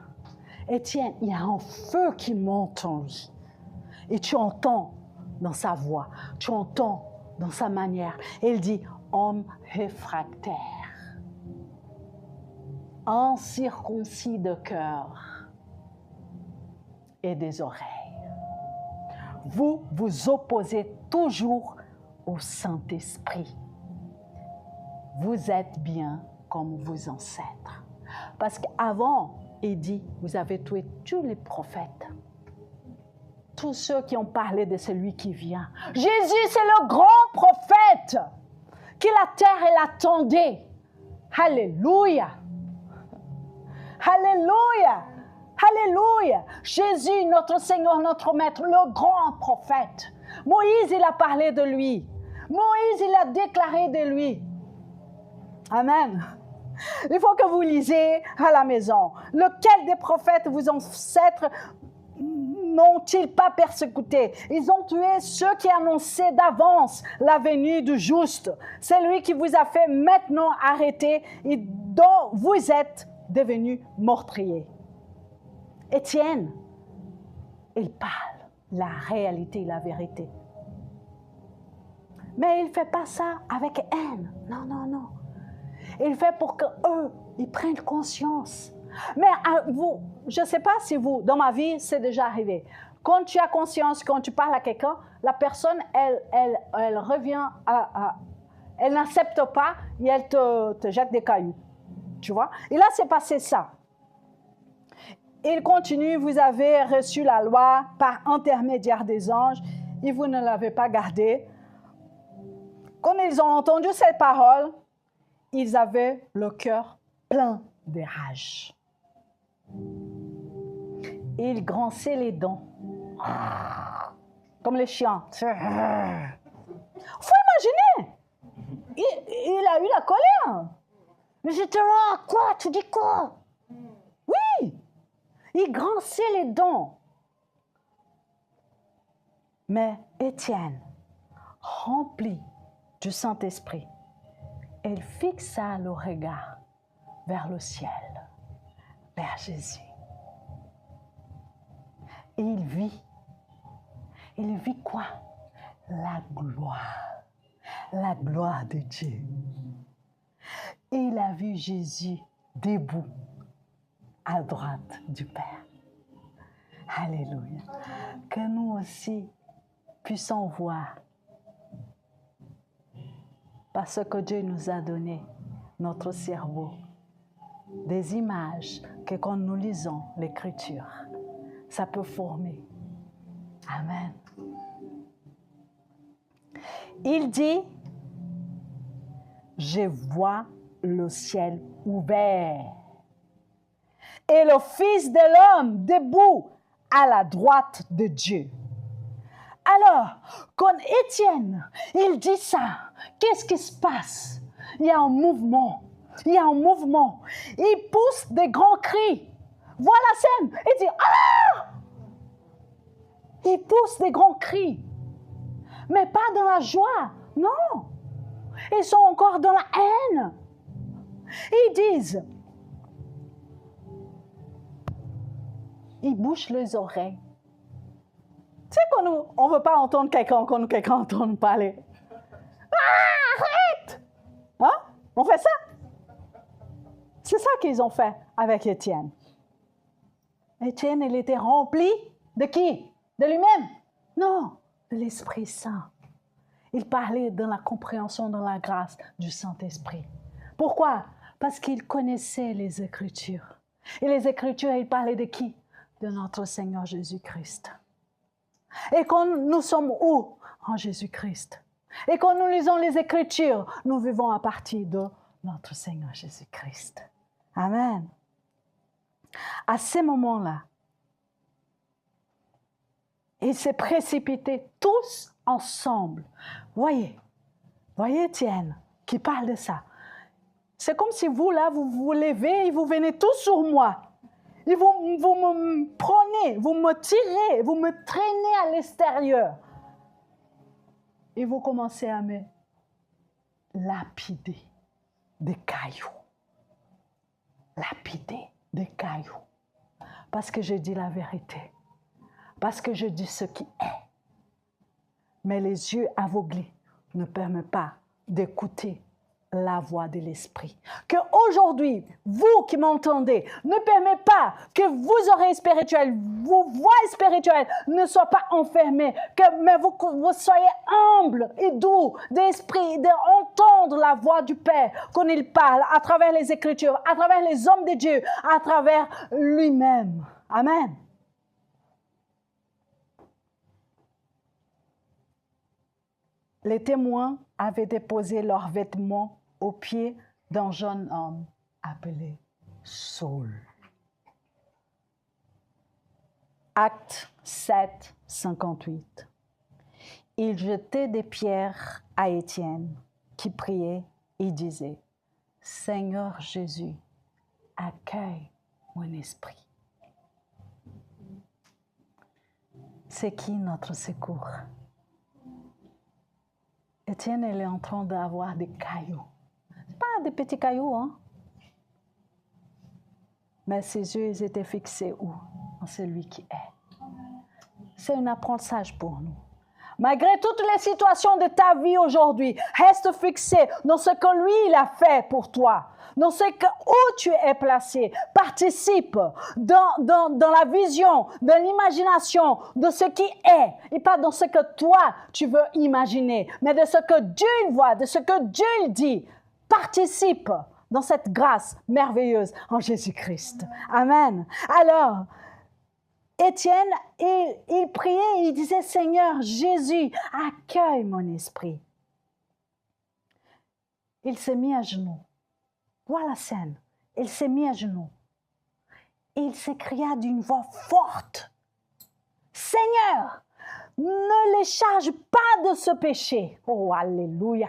il y a un feu qui monte en lui. Et tu entends dans sa voix, tu entends dans sa manière. Il dit, homme réfractaire, incirconcis de cœur et des oreilles. Vous vous opposez toujours au Saint-Esprit. Vous êtes bien comme vos ancêtres. Parce qu'avant, il dit, vous avez tué tous les prophètes. Tous ceux qui ont parlé de celui qui vient. Jésus, c'est le grand prophète que la terre, elle attendait. Alléluia. Alléluia. Alléluia. Jésus, notre Seigneur, notre Maître, le grand prophète. Moïse, il a parlé de lui. Moïse, il a déclaré de lui. Amen. Il faut que vous lisiez à la maison. Lequel des prophètes, vos ancêtres, n'ont-ils pas persécuté? Ils ont tué ceux qui annonçaient d'avance la venue du juste. C'est lui qui vous a fait maintenant arrêter et dont vous êtes devenus meurtriers. Étienne, il parle la réalité, la vérité. Mais il ne fait pas ça avec haine. Non, non, non. Il fait pour qu'eux, ils prennent conscience. Mais vous, je ne sais pas si vous, dans ma vie, c'est déjà arrivé. Quand tu as conscience, quand tu parles à quelqu'un, la personne, elle revient elle n'accepte pas et elle te jette des cailloux. Tu vois? Et là, c'est passé ça. Il continue, vous avez reçu la loi par intermédiaire des anges et vous ne l'avez pas gardée. Quand ils ont entendu ces paroles, ils avaient le cœur plein de rage. Ils grinçaient les dents, comme les chiens. Faut imaginer, il a eu la colère. Mais j'étais là, quoi? Tu dis quoi? Oui, il grinçait les dents. Mais Étienne, rempli du Saint-Esprit, elle fixa le regard vers le ciel, vers Jésus. Et il vit quoi? La gloire de Dieu. Et il a vu Jésus debout à droite du Père. Alléluia. Que nous aussi puissions voir, parce que Dieu nous a donné notre cerveau, des images que quand nous lisons l'Écriture, ça peut former. Amen. Il dit, je vois le ciel ouvert et le Fils de l'homme debout à la droite de Dieu. Alors, quand Étienne, il dit ça, qu'est-ce qui se passe? Il y a un mouvement. Il pousse des grands cris. Voilà la scène. Il dit, ah! Il pousse des grands cris. Mais pas dans la joie. Non. Ils sont encore dans la haine. Ils disent, ils bouchent les oreilles. Tu sais qu'on ne veut pas entendre quelqu'un quand quelqu'un entend parler. Ah, arrête! Hein? On fait ça? C'est ça qu'ils ont fait avec Étienne. Étienne, il était rempli de qui? De lui-même? Non, de l'Esprit Saint. Il parlait dans la compréhension, dans la grâce du Saint-Esprit. Pourquoi? Parce qu'il connaissait les Écritures. Et les Écritures, il parlait de qui? De notre Seigneur Jésus-Christ. Et quand nous sommes où? En Jésus-Christ. Et quand nous lisons les Écritures, nous vivons à partir de notre Seigneur Jésus-Christ. Amen. À ce moment-là, ils se précipitaient tous ensemble. Voyez Étienne qui parle de ça. C'est comme si vous, là, vous vous levez et vous venez tous sur moi. Et vous me prenez, vous me tirez, vous me traînez à l'extérieur. Et vous commencez à me lapider des cailloux. Lapider des cailloux. Parce que je dis la vérité. Parce que je dis ce qui est. Mais les yeux aveuglés ne permettent pas d'écouter la voix de l'Esprit. Que aujourd'hui, vous qui m'entendez, ne permettez pas que vos oreilles spirituelles, vos voix spirituelles ne soient pas enfermées, mais vous soyez humbles et doux d'esprit, d'entendre la voix du Père quand il parle à travers les Écritures, à travers les hommes de Dieu, à travers lui-même. Amen. Les témoins avaient déposé leurs vêtements aux pieds d'un jeune homme appelé Saul. Acte 7, 58. Il jetait des pierres à Étienne, qui priait et disait, « Seigneur Jésus, accueille mon esprit. » C'est qui notre secours? Étienne, elle est en train d'avoir des cailloux. Ce pas des petits cailloux, hein? Mais ses yeux, ils étaient fixés où? En celui qui est. C'est un apprentissage pour nous. Malgré toutes les situations de ta vie aujourd'hui, reste fixé dans ce que lui, il a fait pour toi. Dans ce que, où tu es placé. Participe dans la vision, dans l'imagination, de ce qui est. Et pas dans ce que toi, tu veux imaginer. Mais de ce que Dieu voit, de ce que Dieu dit. Participe dans cette grâce merveilleuse en Jésus-Christ. Amen. Alors, Étienne, il priait, il disait, Seigneur Jésus, accueille mon esprit. Il s'est mis à genoux. Vois la scène. Il s'est mis à genoux. Il s'écria d'une voix forte, Seigneur, ne les charge pas de ce péché. Oh, alléluia.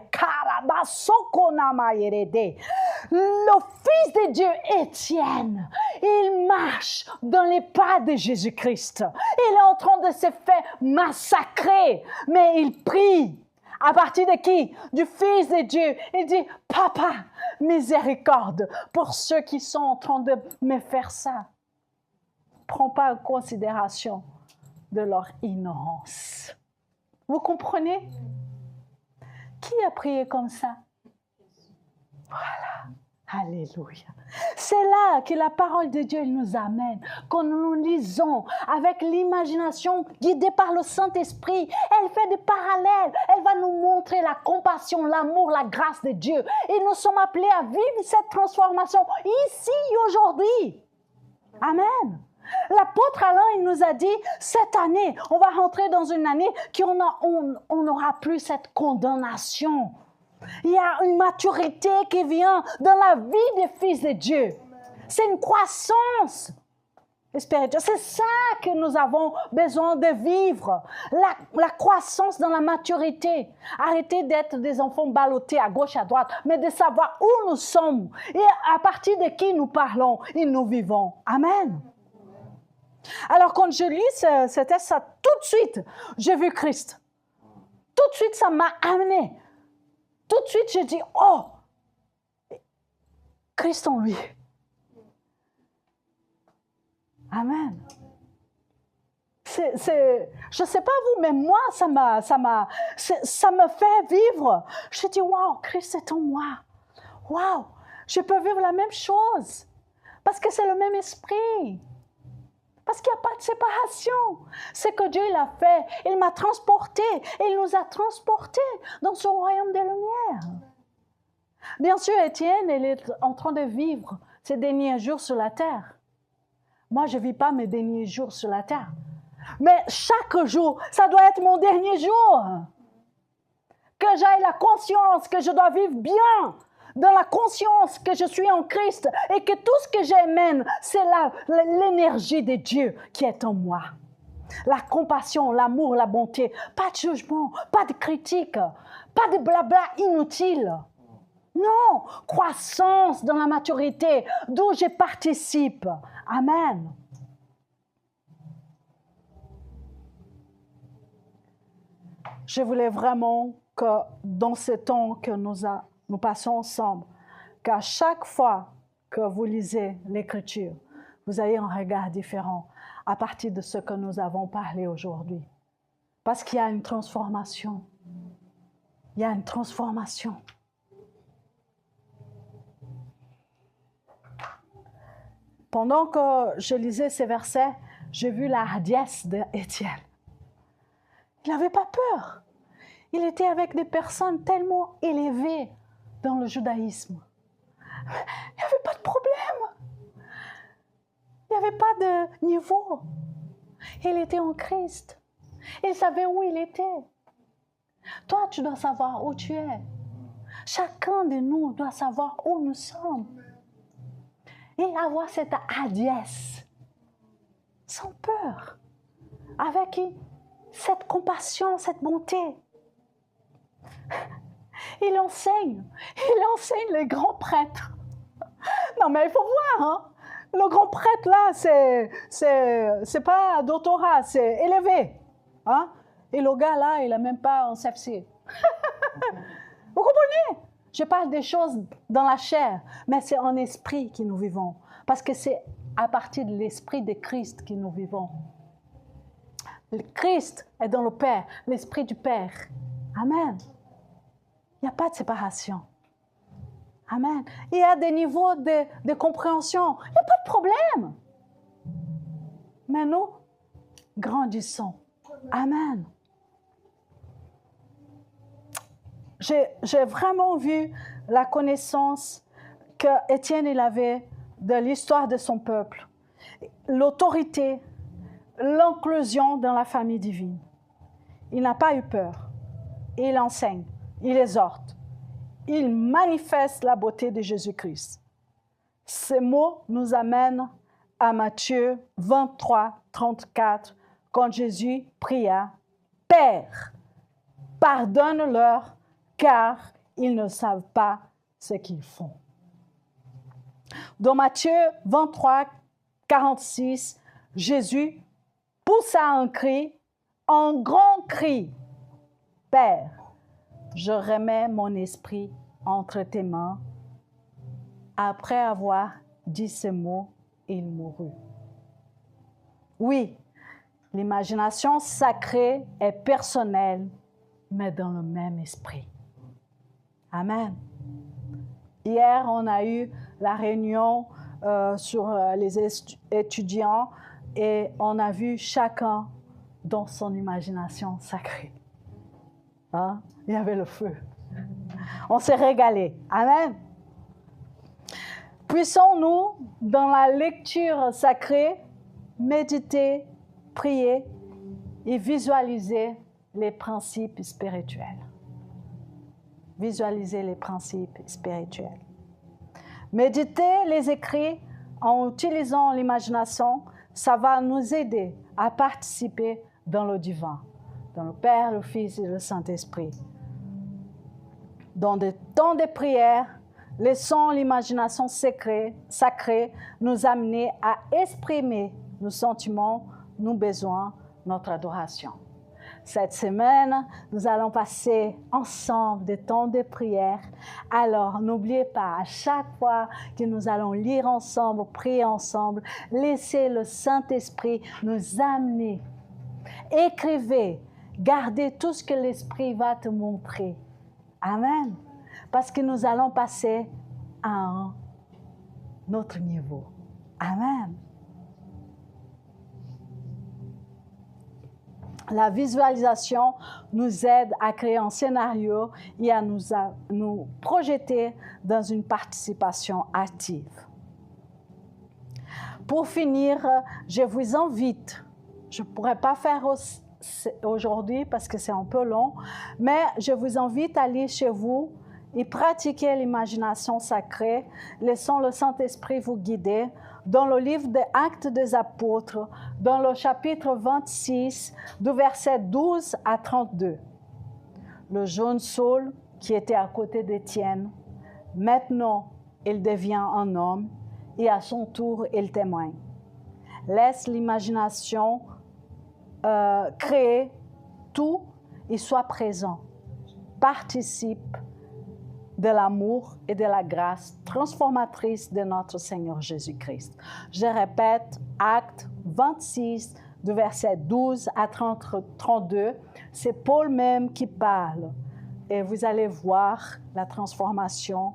Le Fils de Dieu, Étienne, il marche dans les pas de Jésus-Christ. Il est en train de se faire massacrer, mais il prie. À partir de qui? Du Fils de Dieu. Il dit, Papa, miséricorde pour ceux qui sont en train de me faire ça. Prends pas en considération de leur ignorance. Vous comprenez? Qui a prié comme ça? Voilà. Alléluia. C'est là que la parole de Dieu nous amène. Quand nous lisons avec l'imagination guidée par le Saint-Esprit, elle fait des parallèles. Elle va nous montrer la compassion, l'amour, la grâce de Dieu. Et nous sommes appelés à vivre cette transformation ici, aujourd'hui. Amen. L'apôtre Alain, il nous a dit, cette année, on va rentrer dans une année on n'aura plus cette condamnation. Il y a une maturité qui vient dans la vie des fils de Dieu. C'est une croissance spirituelle. C'est ça que nous avons besoin de vivre. La croissance dans la maturité. Arrêtez d'être des enfants ballottés à gauche, à droite, mais de savoir où nous sommes et à partir de qui nous parlons et nous vivons. Amen. Alors quand je lis ce texte, ça, tout de suite, j'ai vu Christ. Tout de suite, ça m'a amené. Tout de suite, j'ai dit, oh, Christ en lui. Amen. Je ne sais pas vous, mais moi, ça me fait vivre. Je dis, waouh, Christ est en moi. Waouh, je peux vivre la même chose. Parce que c'est le même esprit. Parce qu'il n'y a pas de séparation. C'est que Dieu l'a fait. Il m'a transporté. Il nous a transportés dans son royaume des lumières. Bien sûr, Étienne, elle est en train de vivre ses derniers jours sur la terre. Moi, je ne vis pas mes derniers jours sur la terre. Mais chaque jour, ça doit être mon dernier jour. Que j'aille la conscience que je dois vivre bien. Dans la conscience que je suis en Christ et que tout ce que j'émène, c'est l'énergie de Dieu qui est en moi. La compassion, l'amour, la bonté, pas de jugement, pas de critique, pas de blabla inutile. Non, croissance dans la maturité, d'où je participe. Amen. Je voulais vraiment que dans ce temps que nous passons ensemble, qu'à chaque fois que vous lisez l'Écriture, vous ayez un regard différent à partir de ce que nous avons parlé aujourd'hui. Parce qu'il y a une transformation. Il y a une transformation. Pendant que je lisais ces versets, j'ai vu la hardiesse d'Étienne. Il n'avait pas peur. Il était avec des personnes tellement élevées dans le judaïsme. Il n'y avait pas de problème. Il n'y avait pas de niveau. Il était en Christ. Il savait où il était. Toi, tu dois savoir où tu es. Chacun de nous doit savoir où nous sommes. Et avoir cette hardiesse, sans peur, avec cette compassion, cette bonté. Il enseigne les grands prêtres. Non, mais il faut voir, hein? Le grand prêtre, là, c'est pas doctorat, c'est élevé. Hein? Et le gars, là, il n'a même pas un CFC. Vous comprenez? Je parle des choses dans la chair, mais c'est en esprit que nous vivons. Parce que c'est à partir de l'esprit de Christ que nous vivons. Le Christ est dans le Père, l'esprit du Père. Amen. Il n'y a pas de séparation. Amen. Il y a des niveaux de compréhension. Il n'y a pas de problème. Mais nous grandissons. Amen. J'ai vraiment vu la connaissance que Étienne il avait de l'histoire de son peuple, l'autorité, l'inclusion dans la famille divine. Il n'a pas eu peur. Il enseigne, il exhorte, il manifeste la beauté de Jésus-Christ. Ces mots nous amènent à Matthieu 23, 34, quand Jésus pria, « Père, pardonne-leur, car ils ne savent pas ce qu'ils font. » Dans Matthieu 23, 46, Jésus poussa un cri, un grand cri. « Père, je remets mon esprit entre tes mains. » Après avoir dit ces mots, il mourut. Oui, l'imagination sacrée est personnelle, mais dans le même esprit. Amen. Hier, on a eu la réunion sur les étudiants et on a vu chacun dans son imagination sacrée. Hein? Il y avait le feu. On s'est régalé. Amen. Puissons-nous, dans la lecture sacrée, méditer, prier et visualiser les principes spirituels. Visualiser les principes spirituels. Méditer les écrits en utilisant l'imagination, ça va nous aider à participer dans le divin, dans le Père, le Fils et le Saint-Esprit. Dans des temps de prière, laissons l'imagination sacrée nous amener à exprimer nos sentiments, nos besoins, notre adoration. Cette semaine, nous allons passer ensemble des temps de prière. Alors, n'oubliez pas, à chaque fois que nous allons lire ensemble, prier ensemble, laissez le Saint-Esprit nous amener. Écrivez, gardez tout ce que l'Esprit va te montrer. Amen. Parce que nous allons passer à un autre niveau. Amen. La visualisation nous aide à créer un scénario et à nous projeter dans une participation active. Pour finir, je vous invite, je ne pourrais pas faire aujourd'hui parce que c'est un peu long, mais je vous invite à aller chez vous et pratiquer l'imagination sacrée. Laissons le Saint-Esprit vous guider. Dans le livre des Actes des Apôtres, dans le chapitre 26, du verset 12 à 32. Le jeune Saul, qui était à côté d'Étienne, Maintenant, il devient un homme et à son tour, il témoigne. Laisse l'imagination créer tout et sois présent. Participe de l'amour et de la grâce transformatrice de notre Seigneur Jésus-Christ. Je répète, Acte 26, du verset 12 à 32, c'est Paul même qui parle. Et vous allez voir la transformation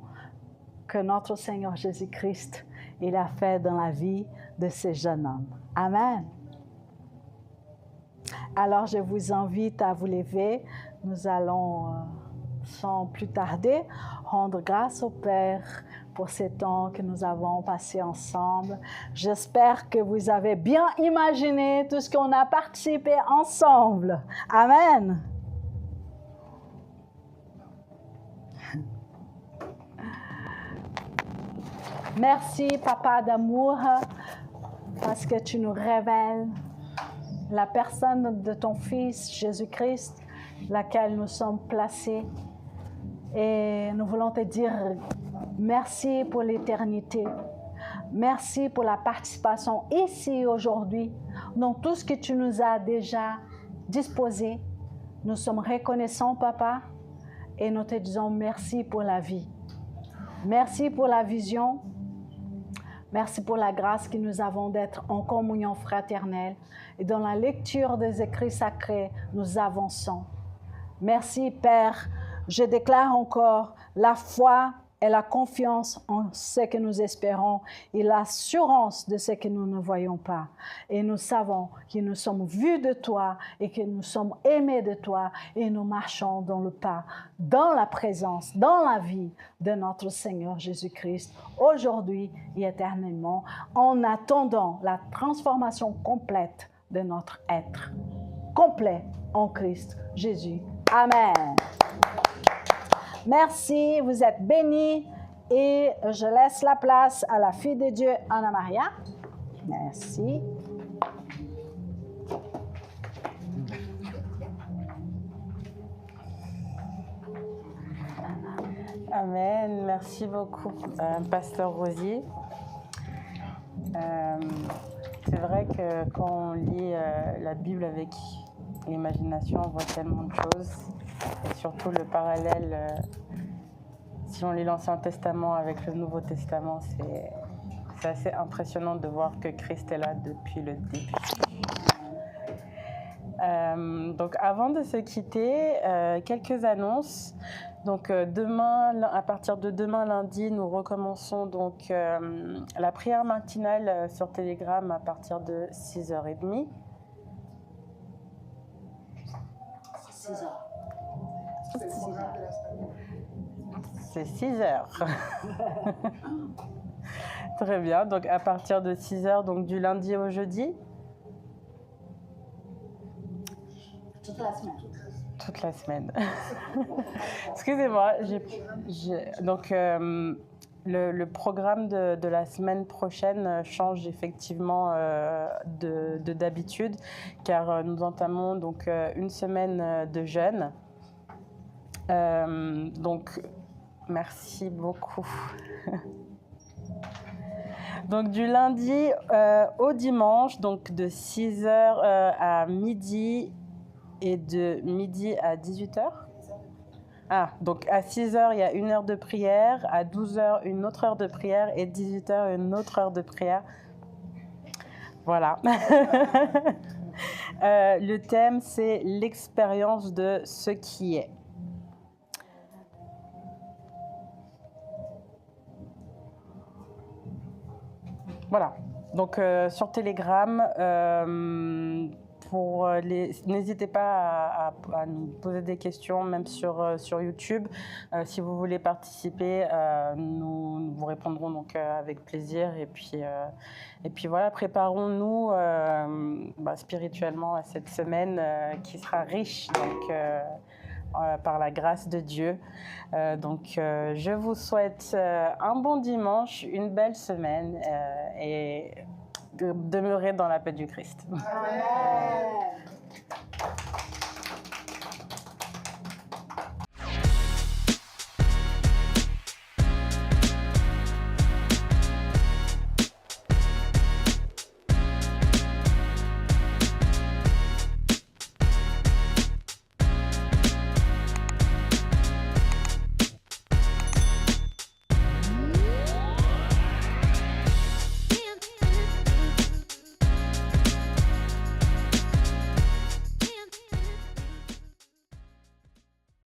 que notre Seigneur Jésus-Christ il a fait dans la vie de ces jeunes hommes. Amen. Alors, je vous invite à vous lever. Nous allons, sans plus tarder, rendre grâce au Père pour ces temps que nous avons passés ensemble. J'espère que vous avez bien imaginé tout ce qu'on a participé ensemble. Amen. Merci, Papa d'amour, parce que tu nous révèles la personne de ton Fils, Jésus-Christ, laquelle nous sommes placés. Et nous voulons te dire merci pour l'éternité. Merci pour la participation ici aujourd'hui, dans tout ce que tu nous as déjà disposé. Nous sommes reconnaissants, Papa, et nous te disons merci pour la vie. Merci pour la vision. Merci pour la grâce que nous avons d'être en communion fraternelle. Et dans la lecture des écrits sacrés, nous avançons. Merci, Père. Je déclare encore la foi et la confiance en ce que nous espérons et l'assurance de ce que nous ne voyons pas. Et nous savons que nous sommes vus de toi et que nous sommes aimés de toi et nous marchons dans le pas, dans la présence, dans la vie de notre Seigneur Jésus-Christ, aujourd'hui et éternellement, en attendant la transformation complète de notre être, complet en Christ Jésus. Amen. Merci, vous êtes bénis et je laisse la place à la fille de Dieu, Anna Maria. Merci. Amen. Merci beaucoup, Pasteur Rosier. C'est vrai que quand on lit la Bible avec l'imagination, on voit tellement de choses. Et surtout le parallèle, si on lit l'Ancien Testament avec le Nouveau Testament, c'est assez impressionnant de voir que Christ est là depuis le début. Donc avant de se quitter, quelques annonces. Donc demain, à partir de demain lundi, nous recommençons donc la prière matinale sur Telegram à partir de 6h30. 6h. C'est 6h. Très bien. Donc à partir de 6h, donc du lundi au jeudi. Toute la semaine. Toute la semaine. Excusez-moi. Donc le programme de la semaine prochaine change effectivement de d'habitude, car nous entamons donc une semaine de jeûne. Donc, merci beaucoup. Donc, du lundi au dimanche, donc de 6h à midi et de midi à 18h. Ah, donc à 6h, il y a une heure de prière, à 12h, une autre heure de prière et 18h, une autre heure de prière. Voilà. Le thème, c'est l'expérience de ce qui est. Voilà, donc sur Telegram, n'hésitez pas à nous poser des questions, même sur YouTube. Si vous voulez participer, nous vous répondrons donc avec plaisir. Et puis voilà, préparons-nous spirituellement à cette semaine qui sera riche donc, par la grâce de Dieu. Je vous souhaite un bon dimanche, une belle semaine et de demeurer dans la paix du Christ. Amen.